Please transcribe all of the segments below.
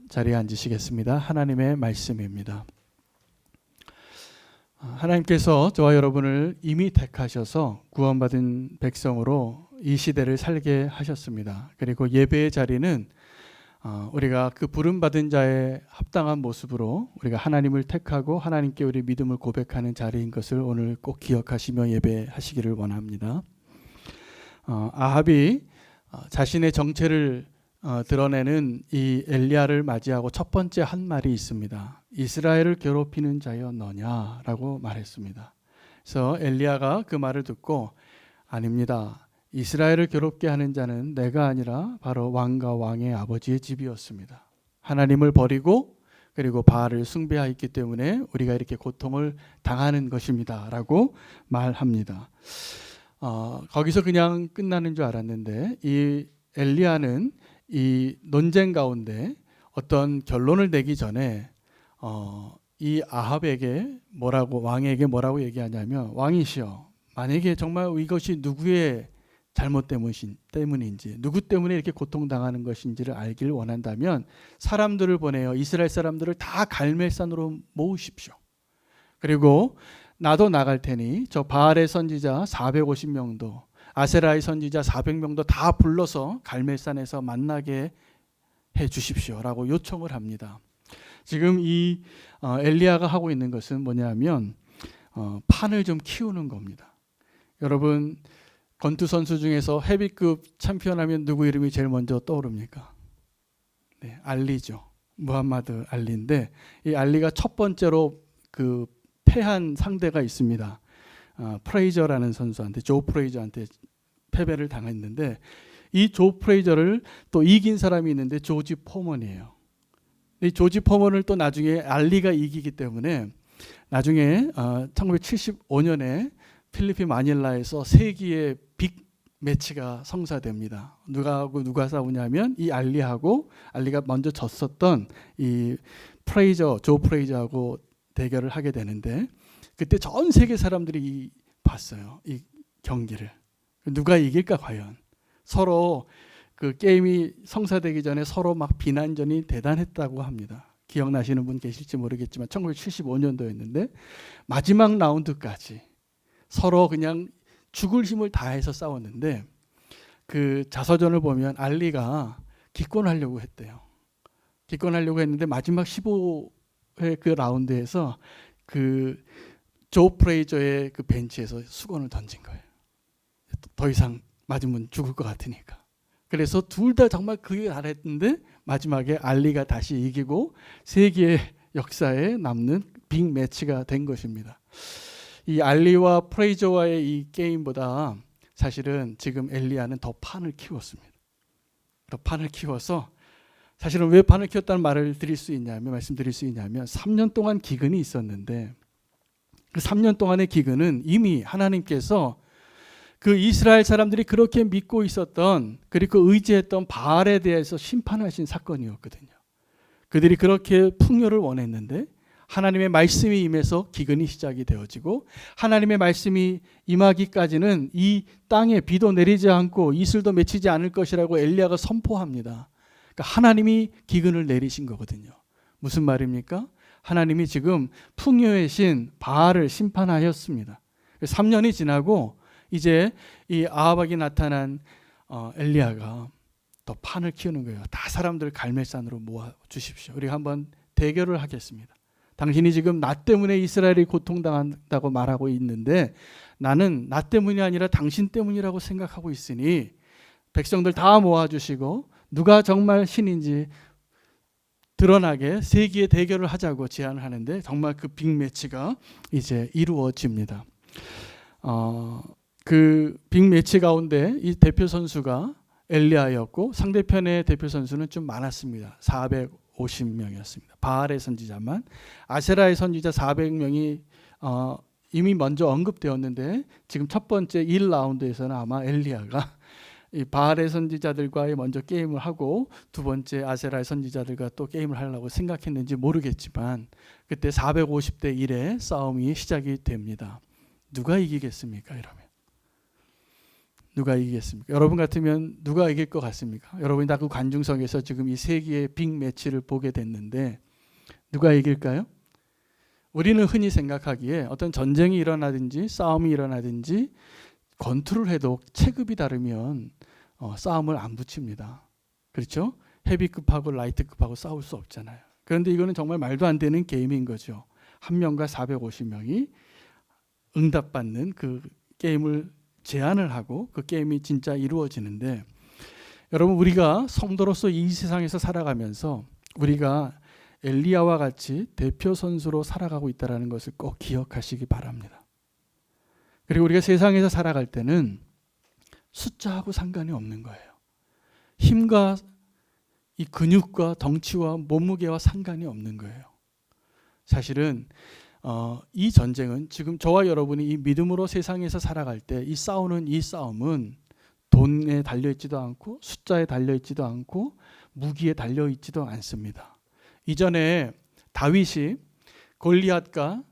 자리에 앉으시겠습니다. 하나님의 말씀입니다. 하나님께서 저와 여러분을 이미 택하셔서 구원받은 백성으로 이 시대를 살게 하셨습니다. 그리고 예배의 자리는 우리가 그 부름받은 자의 합당한 모습으로 우리가 하나님을 택하고 하나님께 우리 믿음을 고백하는 자리인 것을 오늘 꼭 기억하시며 예배하시기를 원합니다. 아합이 자신의 정체를 드러내는 이 엘리야를 맞이하고 첫 번째 한 말이 있습니다. 이스라엘을 괴롭히는 자여 너냐라고 말했습니다. 그래서 엘리야가 그 말을 듣고 아닙니다. 이스라엘을 괴롭게 하는 자는 내가 아니라 바로 왕과 왕의 아버지의 집이었습니다. 하나님을 버리고 그리고 바알을 숭배하였기 때문에 우리가 이렇게 고통을 당하는 것입니다 라고 말합니다. 거기서 그냥 끝나는 줄 알았는데 이 엘리야는 이 논쟁 가운데 어떤 결론을 내기 전에 이 아합에게 왕에게 뭐라고 얘기하냐면, 왕이시여, 만약에 정말 이것이 누구의 잘못 때문인지 누구 때문에 이렇게 고통당하는 것인지를 알기를 원한다면 사람들을 보내어 이스라엘 사람들을 다 갈멜산으로 모으십시오. 그리고 나도 나갈 테니 저 바알의 선지자 450명도 아세라의 선지자 400명도 다 불러서 갈멜산에서 만나게 해 주십시오라고 요청을 합니다. 지금 이 엘리야가 하고 있는 것은 뭐냐면 판을 좀 키우는 겁니다. 여러분, 권투 선수 중에서 헤비급 챔피언하면 누구 이름이 제일 먼저 떠오릅니까? 네, 알리죠. 무함마드 알리인데 이 알리가 첫 번째로 그 패한 상대가 있습니다. 프레이저라는 선수한테, 조 프레이저한테 패배를 당했는데 이 조 프레이저를 또 이긴 사람이 있는데 조지 포먼이에요. 이 조지 포먼을 또 나중에 알리가 이기기 때문에 나중에 1975년에 필리핀 마닐라에서 세기의 빅 매치가 성사됩니다. 누가 싸우냐면 이 알리가 먼저 졌었던 이 조 프레이저하고 대결을 하게 되는데 그때 전 세계 사람들이 봤어요. 이 경기를. 누가 이길까 과연. 서로 그 게임이 성사되기 전에 서로 막 비난전이 대단했다고 합니다. 기억나시는 분 계실지 모르겠지만 1975년도였는데 마지막 라운드까지 서로 그냥 죽을 힘을 다해서 싸웠는데 그 자서전을 보면 알리가 기권하려고 했대요. 기권하려고 했는데 마지막 15회 그 라운드에서 그 조 프레이저의 그 벤치에서 수건을 던진 거예요. 더 이상 맞으면 죽을 것 같으니까. 그래서 둘 다 정말 그게 잘했는데 마지막에 알리가 다시 이기고 세계의 역사에 남는 빅 매치가 된 것입니다. 이 알리와 프레이저와의 이 게임보다 사실은 지금 엘리야는 더 판을 키웠습니다. 더 판을 키워서 사실은 왜 판을 키웠다는 말씀드릴 수 있냐면 3년 동안 기근이 있었는데 그 3년 동안의 기근은 이미 하나님께서 그 이스라엘 사람들이 그렇게 믿고 있었던 그리고 의지했던 바알에 대해서 심판하신 사건이었거든요. 그들이 그렇게 풍요를 원했는데 하나님의 말씀이 임해서 기근이 시작이 되어지고 하나님의 말씀이 임하기까지는 이 땅에 비도 내리지 않고 이슬도 맺히지 않을 것이라고 엘리야가 선포합니다. 그러니까 하나님이 기근을 내리신 거거든요. 무슨 말입니까? 하나님이 지금 풍요의 신 바알을 심판하였습니다. 3년이 지나고 이제 이 아합에게 나타난 엘리야가 또 판을 키우는 거예요. 다 사람들 갈멜산으로 모아 주십시오. 우리가 한번 대결을 하겠습니다. 당신이 지금 나 때문에 이스라엘이 고통당한다고 말하고 있는데 나는 나 때문이 아니라 당신 때문이라고 생각하고 있으니 백성들 다 모아주시고 누가 정말 신인지 드러나게 세기의 대결을 하자고 제안을 하는데 정말 그 빅매치가 이제 이루어집니다. 그 빅매치 가운데 이 대표 선수가 엘리야였고 상대편의 대표 선수는 좀 많았습니다. 450명이었습니다. 바알의 선지자만. 아세라의 선지자 400명이 이미 먼저 언급되었는데 지금 첫 번째 1라운드에서는 아마 엘리야가 이 바알의 선지자들과의 먼저 게임을 하고 두 번째 아세라의 선지자들과 또 게임을 하려고 생각했는지 모르겠지만 그때 450대 1의 싸움이 시작이 됩니다. 누가 이기겠습니까? 이러면 누가 이기겠습니까? 여러분 같으면 누가 이길 것 같습니까? 여러분이 다 그 관중석에서 지금 이 세계의 빅 매치를 보게 됐는데 누가 이길까요? 우리는 흔히 생각하기에 어떤 전쟁이 일어나든지 싸움이 일어나든지 권투를 해도 체급이 다르면 싸움을 안 붙입니다. 그렇죠? 헤비급하고 라이트급하고 싸울 수 없잖아요. 그런데 이거는 정말 말도 안 되는 게임인 거죠. 한 명과 450명이 응답받는 그 게임을 제안을 하고 그 게임이 진짜 이루어지는데, 여러분 우리가 성도로서 이 세상에서 살아가면서 우리가 엘리야와 같이 대표 선수로 살아가고 있다는 것을 꼭 기억하시기 바랍니다. 그리고 우리가 세상에서 살아갈 때는 숫자하고 상관이 없는 거예요. 힘과 이 근육과 덩치와 몸무게와 상관이 없는 거예요. 사실은 이 전쟁은 지금 저와 여러분이 이 믿음으로 세상에서 살아갈 때 이 싸움은 돈에 달려있지도 않고 숫자에 달려있지도 않고 무기에 달려있지도 않습니다. 이전에 다윗이 골리앗과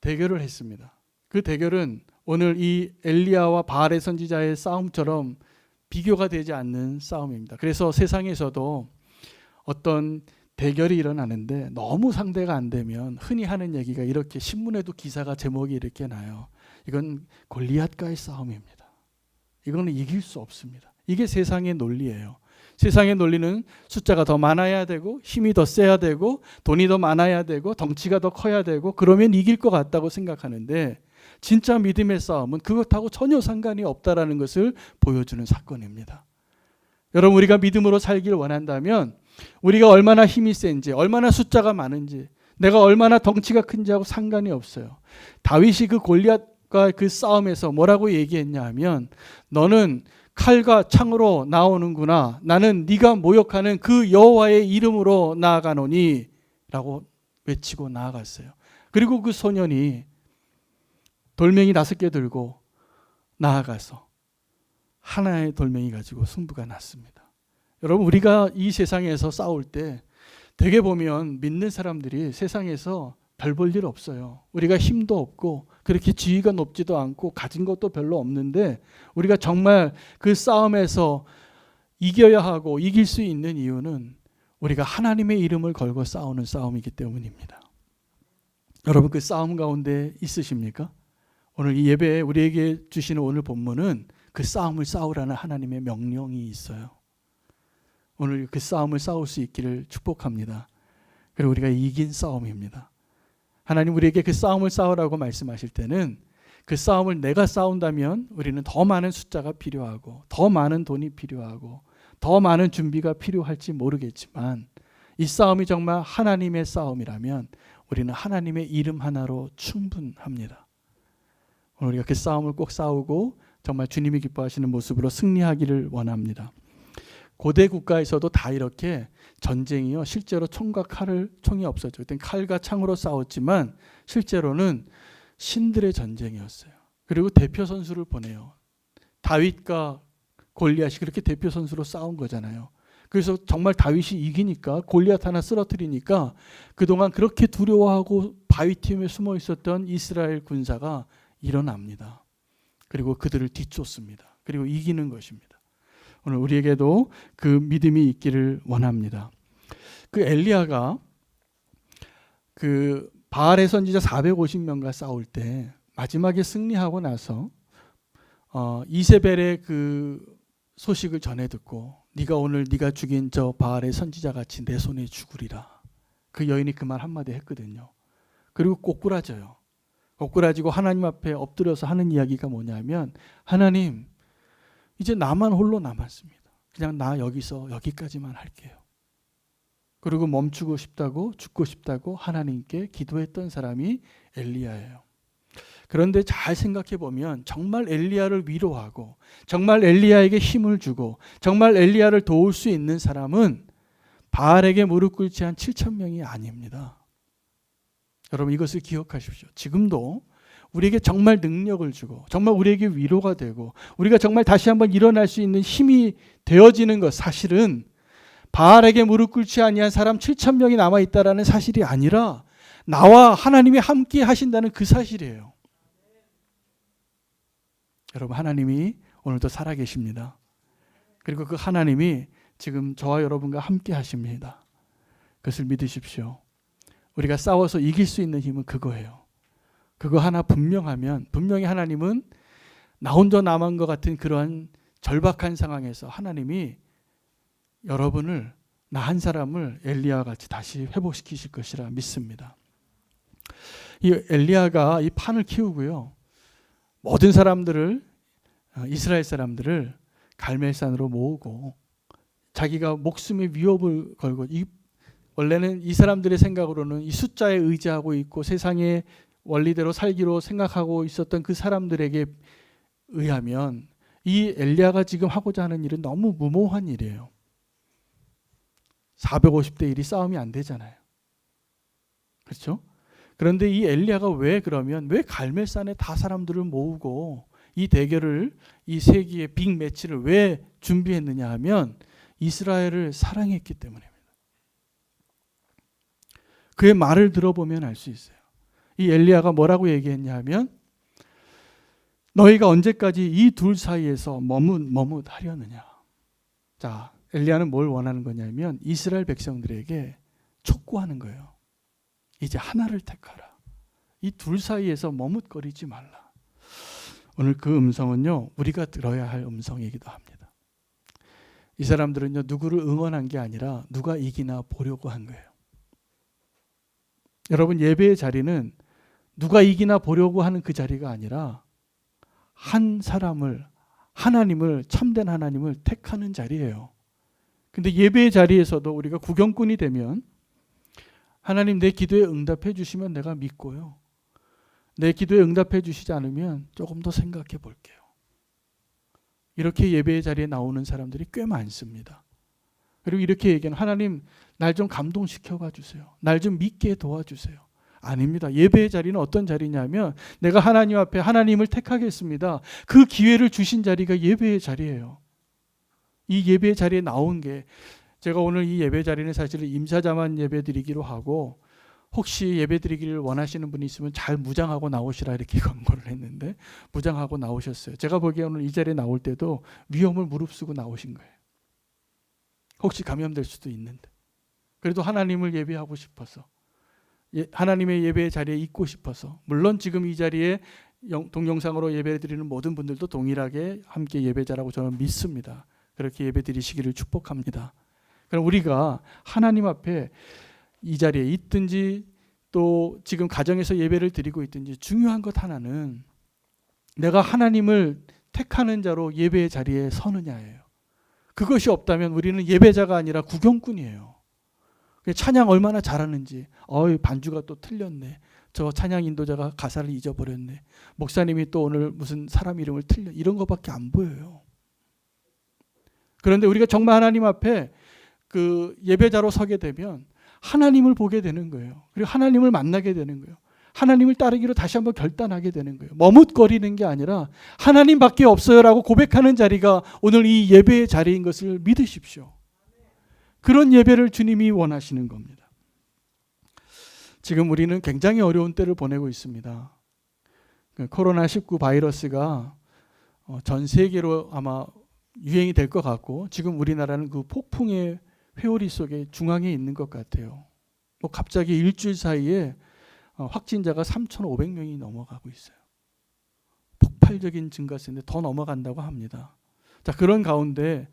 대결을 했습니다. 그 대결은 오늘 이 엘리야와 바알의 선지자의 싸움처럼 비교가 되지 않는 싸움입니다. 그래서 세상에서도 어떤 대결이 일어나는데 너무 상대가 안 되면 흔히 하는 얘기가 이렇게, 신문에도 기사가 제목이 이렇게 나요. 이건 골리앗과의 싸움입니다. 이거는 이길 수 없습니다. 이게 세상의 논리예요. 세상의 논리는 숫자가 더 많아야 되고 힘이 더 세야 되고 돈이 더 많아야 되고 덩치가 더 커야 되고 그러면 이길 것 같다고 생각하는데, 진짜 믿음의 싸움은 그것하고 전혀 상관이 없다라는 것을 보여주는 사건입니다. 여러분, 우리가 믿음으로 살길 원한다면 우리가 얼마나 힘이 센지, 얼마나 숫자가 많은지, 내가 얼마나 덩치가 큰지하고 상관이 없어요. 다윗이 그 골리앗과 그 싸움에서 뭐라고 얘기했냐 하면, 너는 칼과 창으로 나오는구나. 나는 네가 모욕하는 그 여호와의 이름으로 나아가노니 라고 외치고 나아갔어요. 그리고 그 소년이 돌멩이 5개 들고 나아가서 하나의 돌멩이 가지고 승부가 났습니다. 여러분, 우리가 이 세상에서 싸울 때 되게 보면 믿는 사람들이 세상에서 별 볼 일 없어요. 우리가 힘도 없고 그렇게 지위가 높지도 않고 가진 것도 별로 없는데 우리가 정말 그 싸움에서 이겨야 하고 이길 수 있는 이유는 우리가 하나님의 이름을 걸고 싸우는 싸움이기 때문입니다. 여러분, 그 싸움 가운데 있으십니까? 오늘 이 예배에 우리에게 주시는 오늘 본문은 그 싸움을 싸우라는 하나님의 명령이 있어요. 오늘 그 싸움을 싸울 수 있기를 축복합니다. 그리고 우리가 이긴 싸움입니다. 하나님 우리에게 그 싸움을 싸우라고 말씀하실 때는 그 싸움을 내가 싸운다면 우리는 더 많은 숫자가 필요하고 더 많은 돈이 필요하고 더 많은 준비가 필요할지 모르겠지만, 이 싸움이 정말 하나님의 싸움이라면 우리는 하나님의 이름 하나로 충분합니다. 오늘 우리가 그 싸움을 꼭 싸우고 정말 주님이 기뻐하시는 모습으로 승리하기를 원합니다. 고대 국가에서도 다 이렇게 전쟁이요, 실제로 총과 총이 없었죠. 그때 칼과 창으로 싸웠지만 실제로는 신들의 전쟁이었어요. 그리고 대표 선수를 보내요. 다윗과 골리앗이 그렇게 대표 선수로 싸운 거잖아요. 그래서 정말 다윗이 이기니까, 골리앗 하나 쓰러뜨리니까 그동안 그렇게 두려워하고 바위 틈에 숨어 있었던 이스라엘 군사가 일어납니다. 그리고 그들을 뒤쫓습니다. 그리고 이기는 것입니다. 오늘 우리에게도 그 믿음이 있기를 원합니다. 그 엘리야가 그 바알의 선지자 450명과 싸울 때 마지막에 승리하고 나서 이세벨의 그 소식을 전해 듣고, 네가 오늘 네가 죽인 저 바알의 선지자 같이 내 손에 죽으리라. 그 여인이 그 말 한마디 했거든요. 그리고 꼬꾸라져요. 꼬꾸라지고 하나님 앞에 엎드려서 하는 이야기가 뭐냐면, 하나님, 이제 나만 홀로 남았습니다. 그냥 나 여기까지만 할게요. 그리고 멈추고 싶다고, 죽고 싶다고 하나님께 기도했던 사람이 엘리야예요. 그런데 잘 생각해 보면 정말 엘리야를 위로하고 정말 엘리야에게 힘을 주고 정말 엘리야를 도울 수 있는 사람은 바알에게 무릎 꿇지 한 7,000명이 아닙니다. 여러분, 이것을 기억하십시오. 지금도 우리에게 정말 능력을 주고 정말 우리에게 위로가 되고 우리가 정말 다시 한번 일어날 수 있는 힘이 되어지는 것, 사실은 바알에게 무릎 꿇지 아니한 사람 7,000명이 남아있다는 사실이 아니라 나와 하나님이 함께 하신다는 그 사실이에요. 여러분, 하나님이 오늘도 살아계십니다. 그리고 그 하나님이 지금 저와 여러분과 함께 하십니다. 그것을 믿으십시오. 우리가 싸워서 이길 수 있는 힘은 그거예요. 그거 하나 분명하면 분명히 하나님은 나 혼자 남은 것 같은 그러한 절박한 상황에서 하나님이 여러분을 나 한 사람을 엘리야와 같이 다시 회복시키실 것이라 믿습니다. 이 엘리야가 이 판을 키우고요. 모든 사람들을 이스라엘 사람들을 갈멜산으로 모으고 자기가 목숨의 위협을 걸고 원래는 이 사람들의 생각으로는 이 숫자에 의지하고 있고 세상의 원리대로 살기로 생각하고 있었던 그 사람들에게 의하면 이 엘리야가 지금 하고자 하는 일은 너무 무모한 일이에요. 450대 1이 싸움이 안 되잖아요. 그렇죠? 그런데 이 엘리야가 왜 갈멜산에 다 사람들을 모으고 이 대결을 이 세기의 빅 매치를 왜 준비했느냐 하면 이스라엘을 사랑했기 때문입니다. 그의 말을 들어보면 알 수 있어요. 이 엘리야가 뭐라고 얘기했냐 하면 너희가 언제까지 이 둘 사이에서 머뭇하려느냐. 자, 엘리야는 뭘 원하는 거냐면 이스라엘 백성들에게 촉구하는 거예요. 이제 하나를 택하라. 이 둘 사이에서 머뭇거리지 말라. 오늘 그 음성은요, 우리가 들어야 할 음성이기도 합니다. 이 사람들은요, 누구를 응원한 게 아니라 누가 이기나 보려고 한 거예요. 여러분, 예배의 자리는 누가 이기나 보려고 하는 그 자리가 아니라 한 사람을, 하나님을, 참된 하나님을 택하는 자리예요. 근데 예배의 자리에서도 우리가 구경꾼이 되면 하나님 내 기도에 응답해 주시면 내가 믿고요. 내 기도에 응답해 주시지 않으면 조금 더 생각해 볼게요. 이렇게 예배의 자리에 나오는 사람들이 꽤 많습니다. 그리고 이렇게 얘기하는 하나님 날 좀 감동시켜 주세요. 날 좀 믿게 도와주세요. 아닙니다. 예배의 자리는 어떤 자리냐면 내가 하나님 앞에 하나님을 택하겠습니다. 그 기회를 주신 자리가 예배의 자리예요. 이 예배의 자리에 나온 게 제가 오늘 이 예배 자리는 사실은 임사자만 예배 드리기로 하고 혹시 예배 드리기를 원하시는 분이 있으면 잘 무장하고 나오시라 이렇게 권고를 했는데 무장하고 나오셨어요. 제가 보기에 오늘 이 자리에 나올 때도 위험을 무릅쓰고 나오신 거예요. 혹시 감염될 수도 있는데 그래도 하나님을 예배하고 싶어서 하나님의 예배의 자리에 있고 싶어서 물론 지금 이 자리에 동영상으로 예배 드리는 모든 분들도 동일하게 함께 예배자라고 저는 믿습니다. 그렇게 예배 드리시기를 축복합니다. 그럼 우리가 하나님 앞에 이 자리에 있든지 또 지금 가정에서 예배를 드리고 있든지 중요한 것 하나는 내가 하나님을 택하는 자로 예배의 자리에 서느냐예요. 그것이 없다면 우리는 예배자가 아니라 구경꾼이에요. 찬양 얼마나 잘하는지 반주가 또 틀렸네. 저 찬양 인도자가 가사를 잊어버렸네. 목사님이 또 오늘 무슨 사람 이름을 이런 것밖에 안 보여요. 그런데 우리가 정말 하나님 앞에 그 예배자로 서게 되면 하나님을 보게 되는 거예요. 그리고 하나님을 만나게 되는 거예요. 하나님을 따르기로 다시 한번 결단하게 되는 거예요. 머뭇거리는 게 아니라 하나님밖에 없어요라고 고백하는 자리가 오늘 이 예배의 자리인 것을 믿으십시오. 그런 예배를 주님이 원하시는 겁니다. 지금 우리는 굉장히 어려운 때를 보내고 있습니다. 코로나19 바이러스가 전 세계로 아마 유행이 될 것 같고 지금 우리나라는 그 폭풍의 회오리 속에 중앙에 있는 것 같아요. 갑자기 일주일 사이에 확진자가 3,500명이 넘어가고 있어요. 폭발적인 증가세인데 더 넘어간다고 합니다. 자, 그런 가운데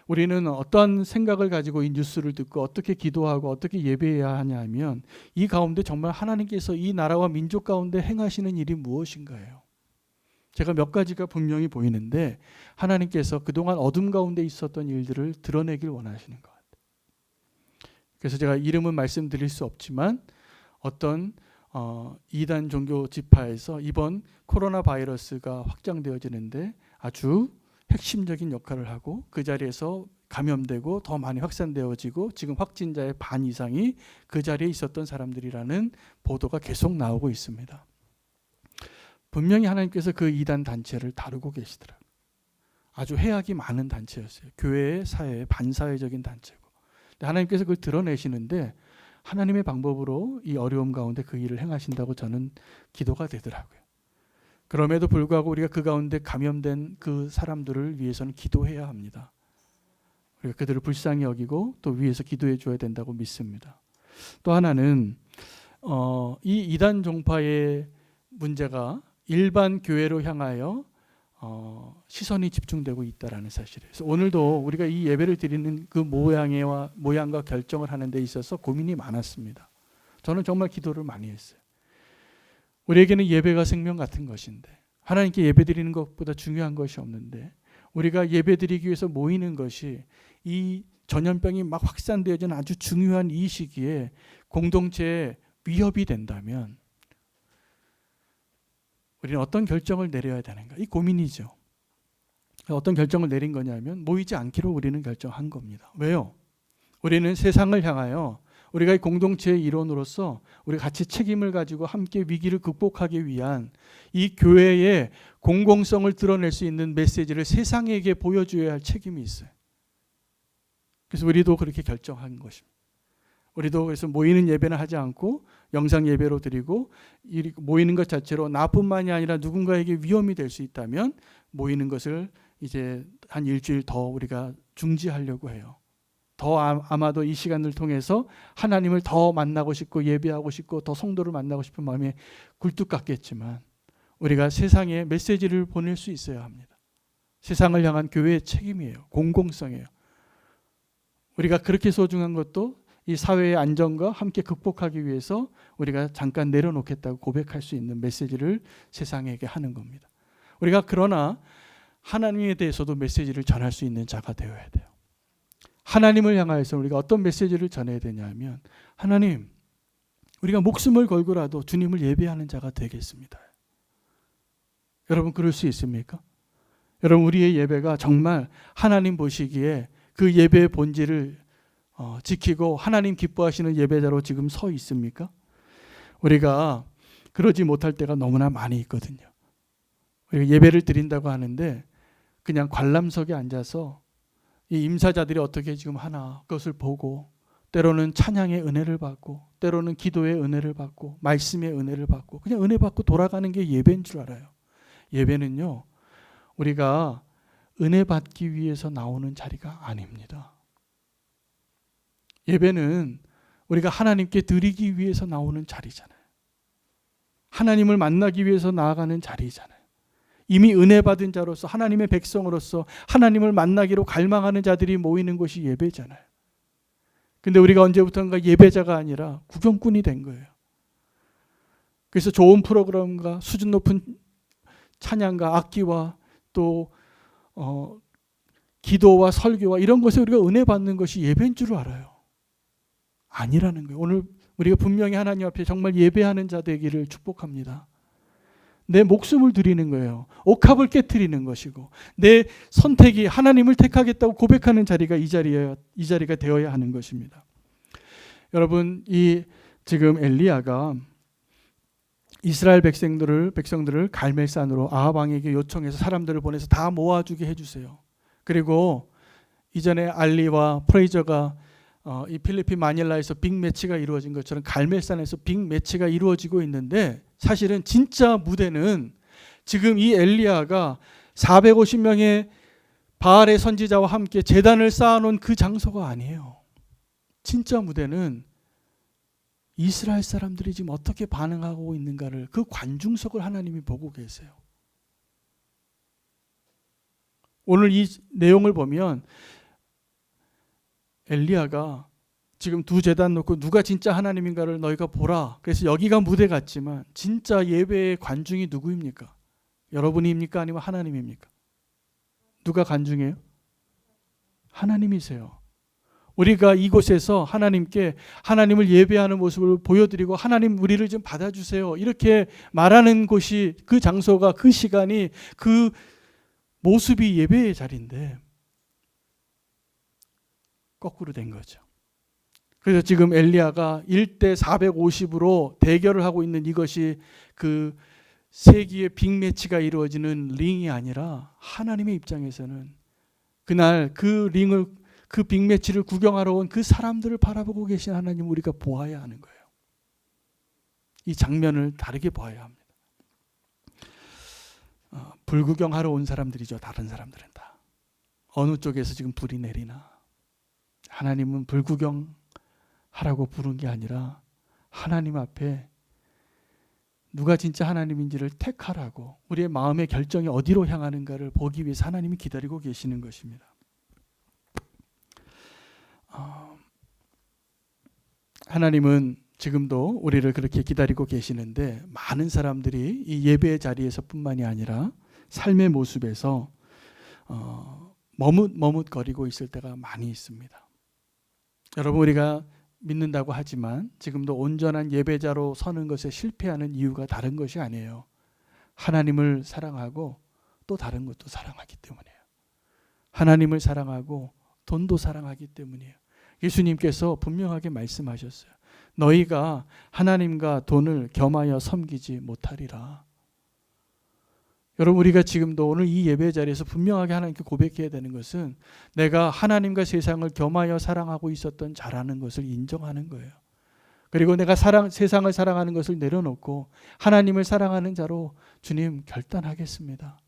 우리는 어떤 생각을 가지고 이 뉴스를 듣고 어떻게 기도하고 어떻게 예배해야 하냐 하면 이 가운데 정말 하나님께서 이 나라와 민족 가운데 행하시는 일이 무엇인가요? 제가 몇 가지가 분명히 보이는데 하나님께서 그동안 어둠 가운데 있었던 일들을 드러내길 원하시는 것 같아요. 그래서 제가 이름은 말씀드릴 수 없지만 어떤 이단 종교 지파에서 이번 코로나 바이러스가 확장되어지는데 아주 핵심적인 역할을 하고 그 자리에서 감염되고 더 많이 확산되어지고 지금 확진자의 반 이상이 그 자리에 있었던 사람들이라는 보도가 계속 나오고 있습니다. 분명히 하나님께서 그 이단 단체를 다루고 계시더라고요. 아주 해악이 많은 단체였어요. 교회의 사회의 반사회적인 단체고. 근데 하나님께서 그걸 드러내시는데 하나님의 방법으로 이 어려움 가운데 그 일을 행하신다고 저는 기도가 되더라고요. 그럼에도 불구하고 우리가 그 가운데 감염된 그 사람들을 위해서는 기도해야 합니다. 우리가 그들을 불쌍히 여기고 또 위해서 기도해 줘야 된다고 믿습니다. 또 하나는 이 이단 종파의 문제가 일반 교회로 향하여 시선이 집중되고 있다라는 사실이에요. 그래서 오늘도 우리가 이 예배를 드리는 그 모양과 결정을 하는 데 있어서 고민이 많았습니다. 저는 정말 기도를 많이 했어요. 우리에게는 예배가 생명 같은 것인데, 하나님께 예배 드리는 것보다 중요한 것이 없는데, 우리가 예배 드리기 위해서 모이는 것이 이 전염병이 막 확산되어지는 아주 중요한 이 시기에 공동체에 위협이 된다면 우리는 어떤 결정을 내려야 되는가? 이 고민이죠. 어떤 결정을 내린 거냐면 모이지 않기로 우리는 결정한 겁니다. 왜요? 우리는 세상을 향하여 우리가 이 공동체의 일원으로서 우리가 같이 책임을 가지고 함께 위기를 극복하기 위한 이 교회의 공공성을 드러낼 수 있는 메시지를 세상에게 보여줘야 할 책임이 있어요. 그래서 우리도 그렇게 결정한 것입니다. 우리도 그래서 모이는 예배는 하지 않고 영상 예배로 드리고, 모이는 것 자체로 나뿐만이 아니라 누군가에게 위험이 될 수 있다면 모이는 것을 이제 한 일주일 더 우리가 중지하려고 해요. 더 아마도 이 시간을 통해서 하나님을 더 만나고 싶고 예배하고 싶고 더 성도를 만나고 싶은 마음이 굴뚝 같겠지만 우리가 세상에 메시지를 보낼 수 있어야 합니다. 세상을 향한 교회의 책임이에요. 공공성이에요. 우리가 그렇게 소중한 것도 이 사회의 안정과 함께 극복하기 위해서 우리가 잠깐 내려놓겠다고 고백할 수 있는 메시지를 세상에게 하는 겁니다. 우리가 그러나 하나님에 대해서도 메시지를 전할 수 있는 자가 되어야 돼요. 하나님을 향하여서 우리가 어떤 메시지를 전해야 되냐면, 하나님, 우리가 목숨을 걸고라도 주님을 예배하는 자가 되겠습니다. 여러분 그럴 수 있습니까? 여러분 우리의 예배가 정말 하나님 보시기에 그 예배의 본질을 지키고 하나님 기뻐하시는 예배자로 지금 서 있습니까? 우리가 그러지 못할 때가 너무나 많이 있거든요. 우리가 예배를 드린다고 하는데 그냥 관람석에 앉아서 이 임사자들이 어떻게 지금 하나 그것을 보고, 때로는 찬양의 은혜를 받고, 때로는 기도의 은혜를 받고, 말씀의 은혜를 받고, 그냥 은혜 받고 돌아가는 게 예배인 줄 알아요. 예배는요, 우리가 은혜 받기 위해서 나오는 자리가 아닙니다. 예배는 우리가 하나님께 드리기 위해서 나오는 자리잖아요. 하나님을 만나기 위해서 나아가는 자리잖아요. 이미 은혜 받은 자로서 하나님의 백성으로서 하나님을 만나기로 갈망하는 자들이 모이는 곳이 예배잖아요. 근데 우리가 언제부턴가 예배자가 아니라 구경꾼이 된 거예요. 그래서 좋은 프로그램과 수준 높은 찬양과 악기와 또 기도와 설교와 이런 것에 우리가 은혜 받는 것이 예배인 줄 알아요. 아니라는 거예요. 오늘 우리가 분명히 하나님 앞에 정말 예배하는 자 되기를 축복합니다. 내 목숨을 드리는 거예요. 옥합을 깨트리는 것이고, 내 선택이 하나님을 택하겠다고 고백하는 자리가 이 자리가 되어야 하는 것입니다. 여러분, 이 지금 엘리야가 이스라엘 백성들을 갈멜산으로 아합 왕에게 요청해서 사람들을 보내서 다 모아주게 해주세요. 그리고 이전에 알리와 프레이저가 이 필리핀 마닐라에서 빅매치가 이루어진 것처럼 갈멜산에서 빅매치가 이루어지고 있는데, 사실은 진짜 무대는 지금 이 엘리야가 450명의 바알의 선지자와 함께 제단을 쌓아놓은 그 장소가 아니에요. 진짜 무대는 이스라엘 사람들이 지금 어떻게 반응하고 있는가를, 그 관중석을 하나님이 보고 계세요. 오늘 이 내용을 보면 엘리야가 지금 두 제단 놓고 누가 진짜 하나님인가를 너희가 보라. 그래서 여기가 무대 같지만 진짜 예배의 관중이 누구입니까? 여러분입니까? 아니면 하나님입니까? 누가 관중이에요? 하나님이세요. 우리가 이곳에서 하나님께 하나님을 예배하는 모습을 보여드리고, 하나님 우리를 좀 받아주세요, 이렇게 말하는 곳이, 그 장소가, 그 시간이, 그 모습이 예배의 자리인데 거꾸로 된 거죠. 그래서 지금 엘리야가 1대 450으로 대결을 하고 있는 이것이 그 세기의 빅매치가 이루어지는 링이 아니라, 하나님의 입장에서는 그날 그 링을, 그 빅매치를 구경하러 온 그 사람들을 바라보고 계신 하나님, 우리가 보아야 하는 거예요. 이 장면을 다르게 보아야 합니다. 불구경하러 온 사람들이죠. 다른 사람들은 다. 어느 쪽에서 지금 불이 내리나. 하나님은 불구경하라고 부른 게 아니라 하나님 앞에 누가 진짜 하나님인지를 택하라고, 우리의 마음의 결정이 어디로 향하는가를 보기 위해서 하나님이 기다리고 계시는 것입니다. 하나님은 지금도 우리를 그렇게 기다리고 계시는데, 많은 사람들이 이 예배의 자리에서 뿐만이 아니라 삶의 모습에서 머뭇거리고 있을 때가 많이 있습니다. 여러분, 우리가 믿는다고 하지만 지금도 온전한 예배자로 서는 것에 실패하는 이유가 다른 것이 아니에요. 하나님을 사랑하고 또 다른 것도 사랑하기 때문이에요. 하나님을 사랑하고 돈도 사랑하기 때문이에요. 예수님께서 분명하게 말씀하셨어요. 너희가 하나님과 돈을 겸하여 섬기지 못하리라. 여러분, 우리가 지금도 오늘 이 예배 자리에서 분명하게 하나님께 고백해야 되는 것은 내가 하나님과 세상을 겸하여 사랑하고 있었던 자라는 것을 인정하는 거예요. 그리고 내가 세상을 사랑하는 것을 내려놓고 하나님을 사랑하는 자로 주님 결단하겠습니다.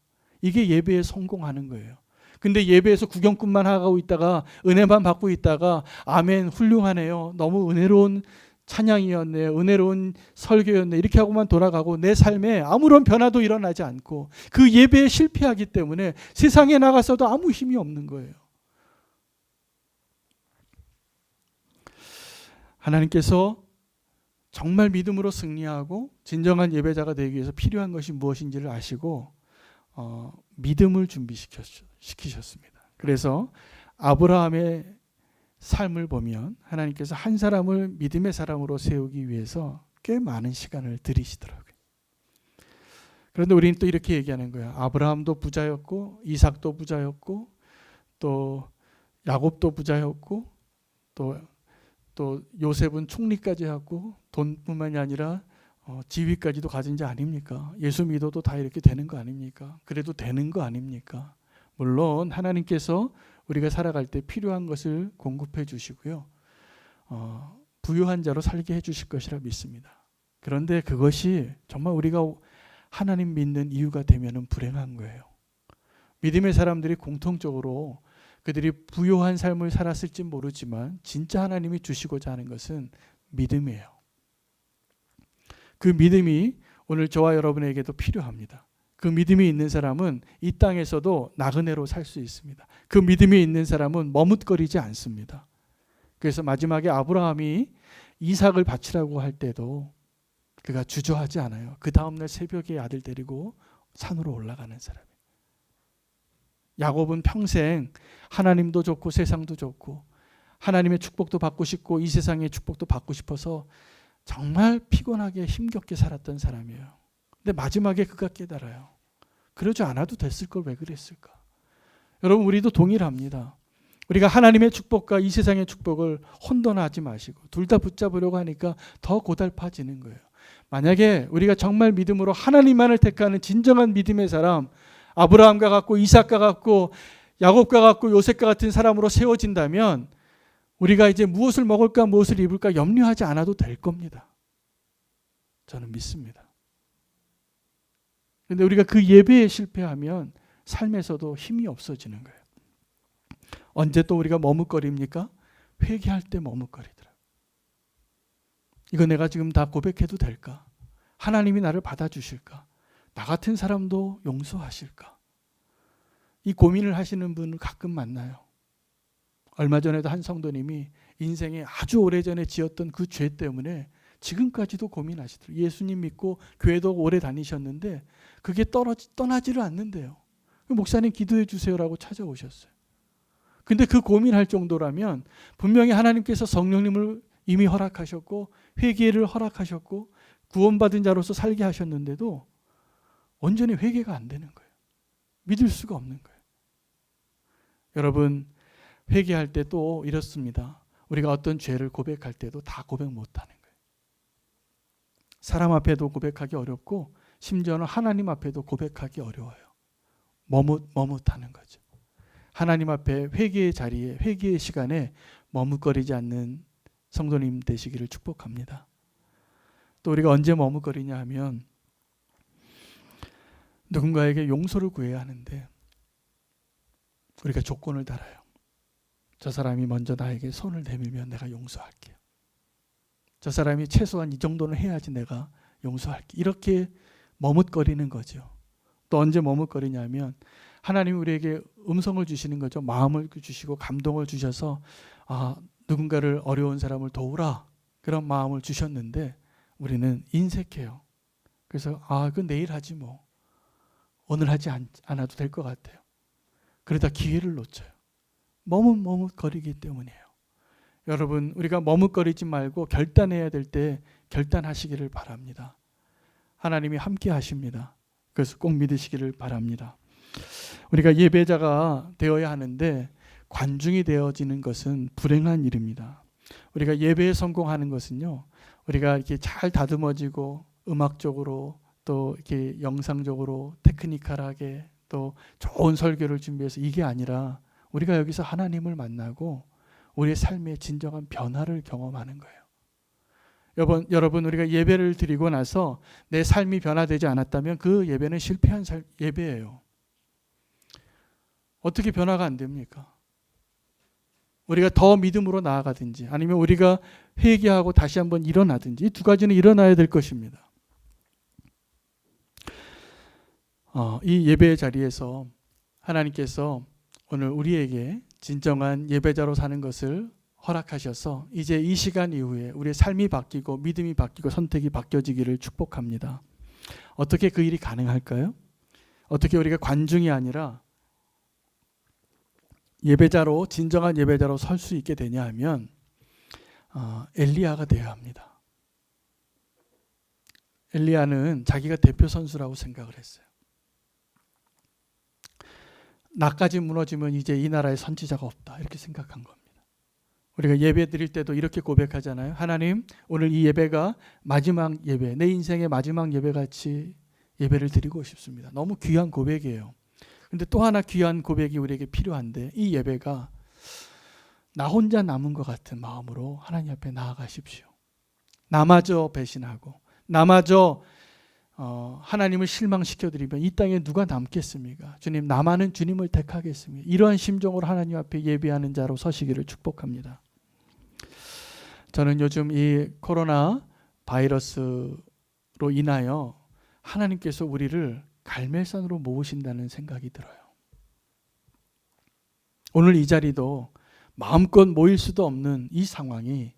이게 예배에 성공하는 거예요. 근데 예배에서 구경꾼만 하고 있다가 은혜만 받고 있다가 아멘 훌륭하네요, 너무 은혜로운 찬양이었네요, 은혜로운 설교였네, 이렇게 하고만 돌아가고 내 삶에 아무런 변화도 일어나지 않고 그 예배에 실패하기 때문에 세상에 나가서도 아무 힘이 없는 거예요. 하나님께서 정말 믿음으로 승리하고 진정한 예배자가 되기 위해서 필요한 것이 무엇인지를 아시고 믿음을 준비시키셨습니다. 그래서 아브라함의 삶을 보면 하나님께서 한 사람을 믿음의 사람으로 세우기 위해서 꽤 많은 시간을 들이시더라고요. 그런데 우리는 또 이렇게 얘기하는 거예요. 아브라함도 부자였고 이삭도 부자였고 또 야곱도 부자였고 또 요셉은 총리까지 하고 돈뿐만이 아니라 지위까지도 가진 자 아닙니까? 예수 믿어도 다 이렇게 되는 거 아닙니까? 그래도 되는 거 아닙니까? 물론 하나님께서 우리가 살아갈 때 필요한 것을 공급해 주시고요, 부유한 자로 살게 해 주실 것이라 믿습니다. 그런데 그것이 정말 우리가 하나님 믿는 이유가 되면은 불행한 거예요. 믿음의 사람들이 공통적으로 그들이 부유한 삶을 살았을지 모르지만 진짜 하나님이 주시고자 하는 것은 믿음이에요. 그 믿음이 오늘 저와 여러분에게도 필요합니다. 그 믿음이 있는 사람은 이 땅에서도 나그네로 살 수 있습니다. 그 믿음이 있는 사람은 머뭇거리지 않습니다. 그래서 마지막에 아브라함이 이삭을 바치라고 할 때도 그가 주저하지 않아요. 그 다음날 새벽에 아들 데리고 산으로 올라가는 사람이에요. 야곱은 평생 하나님도 좋고 세상도 좋고 하나님의 축복도 받고 싶고 이 세상의 축복도 받고 싶어서 정말 피곤하게 힘겹게 살았던 사람이에요. 근데 마지막에 그가 깨달아요. 그러지 않아도 됐을 걸 왜 그랬을까? 여러분, 우리도 동일합니다. 우리가 하나님의 축복과 이 세상의 축복을 혼돈하지 마시고 둘 다 붙잡으려고 하니까 더 고달파지는 거예요. 만약에 우리가 정말 믿음으로 하나님만을 택하는 진정한 믿음의 사람, 아브라함과 같고 이삭과 같고 야곱과 같고 요셉과 같은 사람으로 세워진다면 우리가 이제 무엇을 먹을까 무엇을 입을까 염려하지 않아도 될 겁니다. 저는 믿습니다. 그런데 우리가 그 예배에 실패하면 삶에서도 힘이 없어지는 거예요. 언제 또 우리가 머뭇거립니까? 회개할 때 머뭇거리더라고요. 이거 내가 지금 다 고백해도 될까? 하나님이 나를 받아주실까? 나 같은 사람도 용서하실까? 이 고민을 하시는 분을 가끔 만나요. 얼마 전에도 한 성도님이 인생에 아주 오래전에 지었던 그 죄 때문에 지금까지도 고민하시더라고요. 예수님 믿고 교회도 오래 다니셨는데 그게 떠나지를 않는데요. 목사님 기도해 주세요라고 찾아오셨어요. 근데 그 고민할 정도라면 분명히 하나님께서 성령님을 이미 허락하셨고 회개를 허락하셨고 구원받은 자로서 살게 하셨는데도 온전히 회개가 안 되는 거예요. 믿을 수가 없는 거예요. 여러분, 회개할 때 또 이렇습니다. 우리가 어떤 죄를 고백할 때도 다 고백 못하는 거예요. 사람 앞에도 고백하기 어렵고 심지어는 하나님 앞에도 고백하기 어려워요. 머뭇하는 거죠. 하나님 앞에 회개의 자리에 회개의 시간에 머뭇거리지 않는 성도님 되시기를 축복합니다. 또 우리가 언제 머뭇거리냐 하면 누군가에게 용서를 구해야 하는데 우리가 조건을 달아요. 저 사람이 먼저 나에게 손을 내밀면 내가 용서할게요. 저 사람이 최소한 이 정도는 해야지 내가 용서할게. 이렇게 머뭇거리는 거죠. 또 언제 머뭇거리냐면 하나님이 우리에게 음성을 주시는 거죠. 마음을 주시고 감동을 주셔서 누군가를 어려운 사람을 도우라. 그런 마음을 주셨는데 우리는 인색해요. 그래서 그건 내일 하지 뭐. 오늘 하지 않아도 될 것 같아요. 그러다 기회를 놓쳐요. 머뭇거리기 때문이에요. 여러분, 우리가 머뭇거리지 말고 결단해야 될 때 결단하시기를 바랍니다. 하나님이 함께 하십니다. 그래서 꼭 믿으시기를 바랍니다. 우리가 예배자가 되어야 하는데 관중이 되어지는 것은 불행한 일입니다. 우리가 예배에 성공하는 것은요, 우리가 이렇게 잘 다듬어지고 음악적으로 또 이렇게 영상적으로 테크니컬하게 또 좋은 설교를 준비해서 이게 아니라 우리가 여기서 하나님을 만나고 우리의 삶의 진정한 변화를 경험하는 거예요. 여러분 우리가 예배를 드리고 나서 내 삶이 변화되지 않았다면 그 예배는 실패한 예배예요. 어떻게 변화가 안 됩니까? 우리가 더 믿음으로 나아가든지 아니면 우리가 회개하고 다시 한번 일어나든지 이 두 가지는 일어나야 될 것입니다. 이 예배의 자리에서 하나님께서 오늘 우리에게 진정한 예배자로 사는 것을 허락하셔서 이제 이 시간 이후에 우리의 삶이 바뀌고 믿음이 바뀌고 선택이 바뀌어지기를 축복합니다. 어떻게 그 일이 가능할까요? 어떻게 우리가 관중이 아니라 예배자로 진정한 예배자로 설 수 있게 되냐 하면 엘리야가 되어야 합니다. 엘리야는 자기가 대표 선수라고 생각을 했어요. 나까지 무너지면 이제 이 나라에 선지자가 없다 이렇게 생각한 겁니다. 우리가 예배 드릴 때도 이렇게 고백하잖아요. 하나님, 오늘 이 예배가 마지막 예배, 내 인생의 마지막 예배같이 예배를 드리고 싶습니다. 너무 귀한 고백이에요. 근데 또 하나 귀한 고백이 우리에게 필요한데 이 예배가 나 혼자 남은 것 같은 마음으로 하나님 앞에 나아가십시오. 나마저 배신하고 나마저 하나님을 실망시켜드리면 이 땅에 누가 남겠습니까? 주님, 나만은 주님을 택하겠습니다. 이러한 심정으로 하나님 앞에 예배하는 자로 서시기를 축복합니다. 저는 요즘 이 코로나 바이러스로 인하여 하나님께서 우리를 갈멜산으로 모으신다는 생각이 들어요. 오늘 이 자리도 마음껏 모일 수도 없는 이 상황이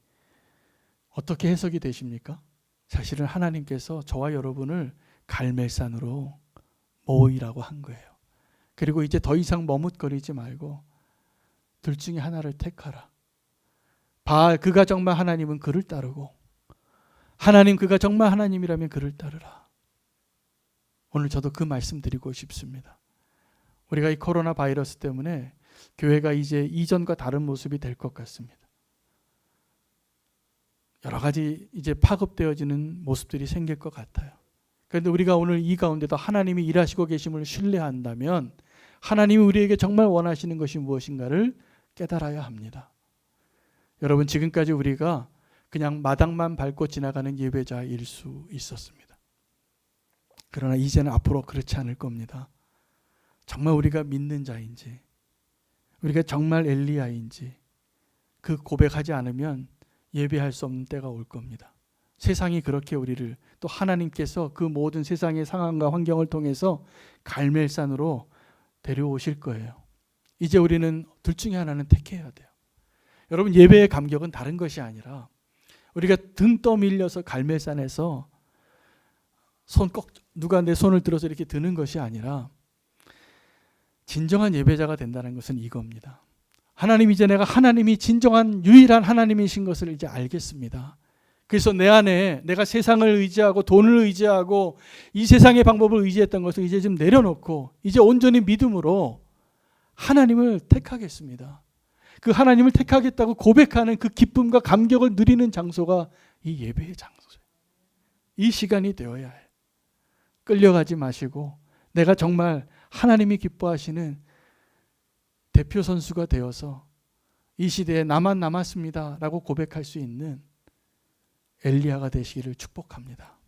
어떻게 해석이 되십니까? 사실은 하나님께서 저와 여러분을 갈멜산으로 모이라고 한 거예요. 그리고 이제 더 이상 머뭇거리지 말고 둘 중에 하나를 택하라. 바알 그가 정말 하나님은 그를 따르고 하나님 그가 정말 하나님이라면 그를 따르라. 오늘 저도 그 말씀 드리고 싶습니다. 우리가 이 코로나 바이러스 때문에 교회가 이제 이전과 다른 모습이 될 것 같습니다. 여러 가지 이제 파급되어지는 모습들이 생길 것 같아요. 그런데 우리가 오늘 이 가운데도 하나님이 일하시고 계심을 신뢰한다면 하나님이 우리에게 정말 원하시는 것이 무엇인가를 깨달아야 합니다. 여러분, 지금까지 우리가 그냥 마당만 밟고 지나가는 예배자일 수 있었습니다. 그러나 이제는 앞으로 그렇지 않을 겁니다. 정말 우리가 믿는 자인지 우리가 정말 엘리야인지 그 고백하지 않으면 예배할 수 없는 때가 올 겁니다. 세상이 그렇게 우리를 또 하나님께서 그 모든 세상의 상황과 환경을 통해서 갈멜산으로 데려오실 거예요. 이제 우리는 둘 중에 하나는 택해야 돼요. 여러분, 예배의 감격은 다른 것이 아니라 우리가 등 떠밀려서 갈멜산에서 누가 내 손을 들어서 이렇게 드는 것이 아니라 진정한 예배자가 된다는 것은 이겁니다. 하나님, 이제 내가 하나님이 진정한 유일한 하나님이신 것을 이제 알겠습니다. 그래서 내 안에 내가 세상을 의지하고 돈을 의지하고 이 세상의 방법을 의지했던 것을 이제 좀 내려놓고 이제 온전히 믿음으로 하나님을 택하겠습니다. 그 하나님을 택하겠다고 고백하는 그 기쁨과 감격을 누리는 장소가 이 예배의 장소예요. 이 시간이 되어야 해요. 끌려가지 마시고 내가 정말 하나님이 기뻐하시는 대표 선수가 되어서 이 시대에 나만 남았습니다 라고 고백할 수 있는 엘리야가 되시기를 축복합니다.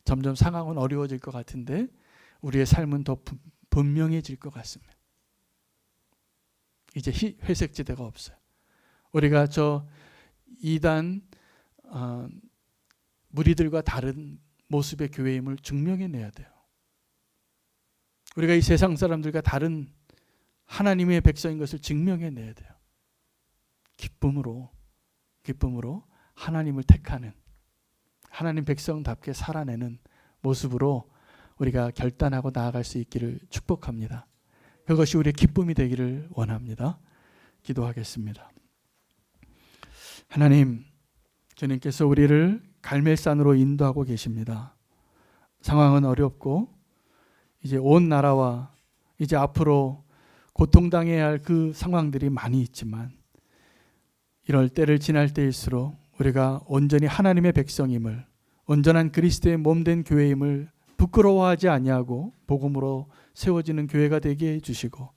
점점 상황은 어려워질 것 같은데 우리의 삶은 더 분명해질 것 같습니다. 이제 회색지대가 없어요. 우리가 저 이단 무리들과 다른 모습의 교회임을 증명해내야 돼요. 우리가 이 세상 사람들과 다른 하나님의 백성인 것을 증명해내야 돼요. 기쁨으로 하나님을 택하는, 하나님 백성답게 살아내는 모습으로 우리가 결단하고 나아갈 수 있기를 축복합니다. 그것이 우리의 기쁨이 되기를 원합니다. 기도하겠습니다. 하나님, 주님께서 우리를 갈멜산으로 인도하고 계십니다. 상황은 어렵고 이제 온 나라와 이제 앞으로 고통당해야 할 그 상황들이 많이 있지만 이럴 때를 지날 때일수록 우리가 온전히 하나님의 백성임을, 온전한 그리스도의 몸된 교회임을 부끄러워하지 아니하고 복음으로 세워지는 교회가 되게 해주시고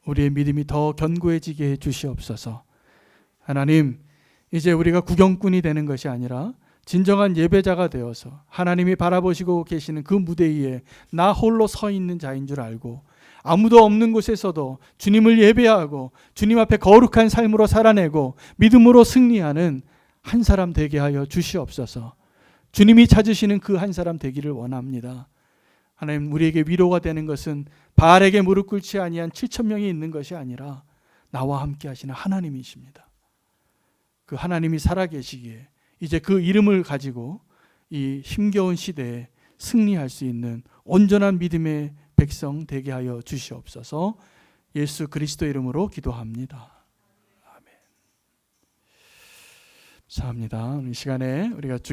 우리의 믿음이 더 견고해지게 해주시옵소서. 하나님, 이제 우리가 구경꾼이 되는 것이 아니라 진정한 예배자가 되어서 하나님이 바라보시고 계시는 그 무대 위에 나 홀로 서 있는 자인 줄 알고 아무도 없는 곳에서도 주님을 예배하고 주님 앞에 거룩한 삶으로 살아내고 믿음으로 승리하는 한 사람 되게 하여 주시옵소서. 주님이 찾으시는 그 한 사람 되기를 원합니다. 하나님, 우리에게 위로가 되는 것은 바알에게 무릎 꿇지 아니한 7,000명이 있는 것이 아니라 나와 함께 하시는 하나님이십니다. 그 하나님이 살아계시기에 이제 그 이름을 가지고 이 힘겨운 시대에 승리할 수 있는 온전한 믿음의 백성 되게 하여 주시옵소서. 예수 그리스도 이름으로 기도합니다. 아멘. 감사합니다. 이 시간에 우리가